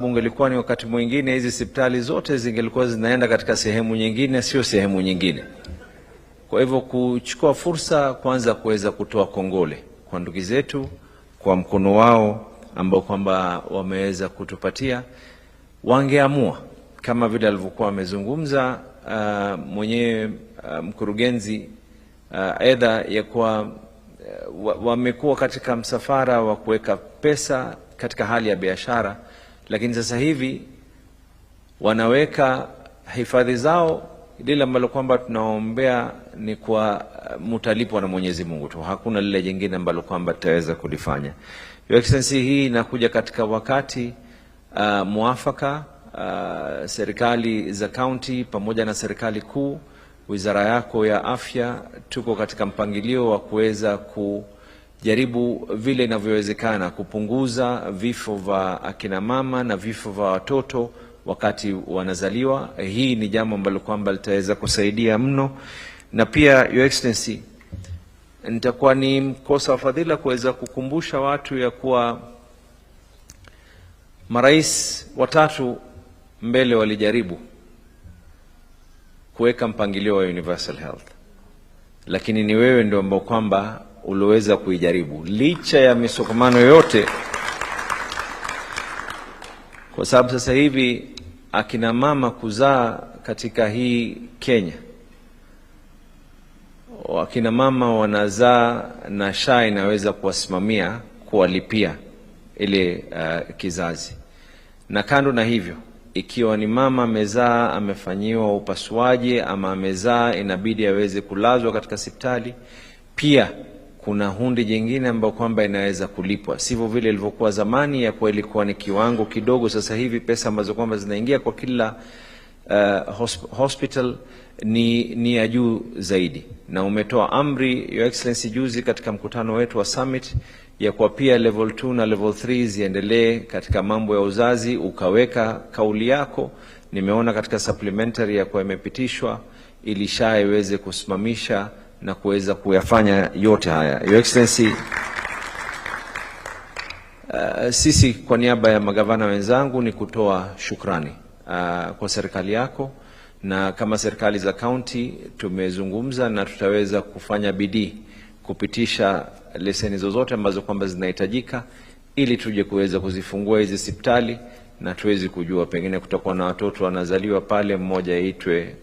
Ungelikuwa ni wakati mwingine hizi hospitali zote zingelikuwa zinaenda katika sehemu nyingine, sio sehemu nyingine. Kwa hivyo kuchukua fursa kwanza kuweza kutoa kongole kwa ndugu zetu kwa mkono wao ambao kwamba wameweza kutupatia. Wangeamua kama vile alivyokuwa amezungumza mwenyewe mkurugenzi aidha ya kuwa wamekuwa katika msafara wa kuweka pesa katika hali ya biashara, lakini sasa hivi wanaweka hifadhi zao. Lile ambalo kwamba tunaombea ni kwa mtalipwa na Mwenyezi Mungu tu, hakuna lile jingine ambalo kwamba tutaweza kulifanya. Your Excellency, hii inakuja katika wakati muafaka. Serikali za county pamoja na serikali kuu, wizara yako ya afya, tuko katika mpangilio wa kuweza kujaribu vile inavyowezekana kupunguza vifo vya akina mama na vifo vya watoto wakati wanazaliwa. Hii ni jambo ambalo kwamba litaweza kusaidia mno, na pia Your Excellency, nitakuwa ni mkosa wa fadhila kuweza kukumbusha watu ya kuwa marais watatu mbele walijaribu kuweka mpangilio wa universal health, lakini ni wewe ndio ambao kwamba uliweza kuijaribu licha ya misukumano yote, kwa sababu sasa hivi akina mama kuzaa katika hii Kenya, akina mama wanazaa na SHA inaweza kuwasimamia kuwalipia ile kizazi. Na kando na hivyo, ikiwa ni mama amezaa amefanyiwa upasuaji ama amezaa inabidi aweze kulazwa katika hospitali, pia kuna hundi jingine ambayo kwamba inaweza kulipwa, sivyo vile ilivyokuwa zamani ya kwa ilikuwa ni kiwango kidogo. Sasa hivi pesa ambazo kwamba zinaingia kwa kila hospital ni ya juu zaidi, na umetoa amri Your Excellency juzi katika mkutano wetu wa summit ya kwa pia level 2 na level 3 ziendelee katika mambo ya uzazi. Ukaweka kauli yako, nimeona katika supplementary ya kwa imepitishwa ili SHA iweze kusimamisha na kuweza kuyafanya yote haya. Your Excellency, sisi kwa niaba ya magavana wenzangu ni kutoa shukrani kwa serikali yako, na kama serikali za county tumezungumza na tutaweza kufanya bidii kupitisha leseni zozote ambazo kwamba zinahitajika ili tuje kuweza kuzifungua hizi hospitali, na tuwezi kujua pengine kutakuwa na watoto wanazaliwa pale, mmoja aitwe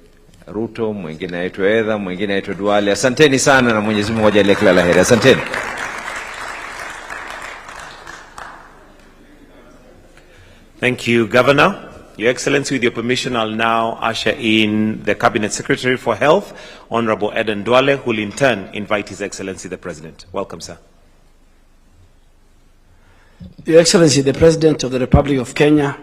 Ruto, mwingine aitwe Edha, mwingine aitwe Duale. Asanteni sana na Mwenyezi Mungu ajalie kila la heri. Asanteni. Thank you, Governor. Your Excellency, with your permission, I'll now usher in the Cabinet Secretary for Health, Honorable Aden Duale, who will in turn invite His Excellency the President. Welcome, sir. Your Excellency, the President of the Republic of Kenya,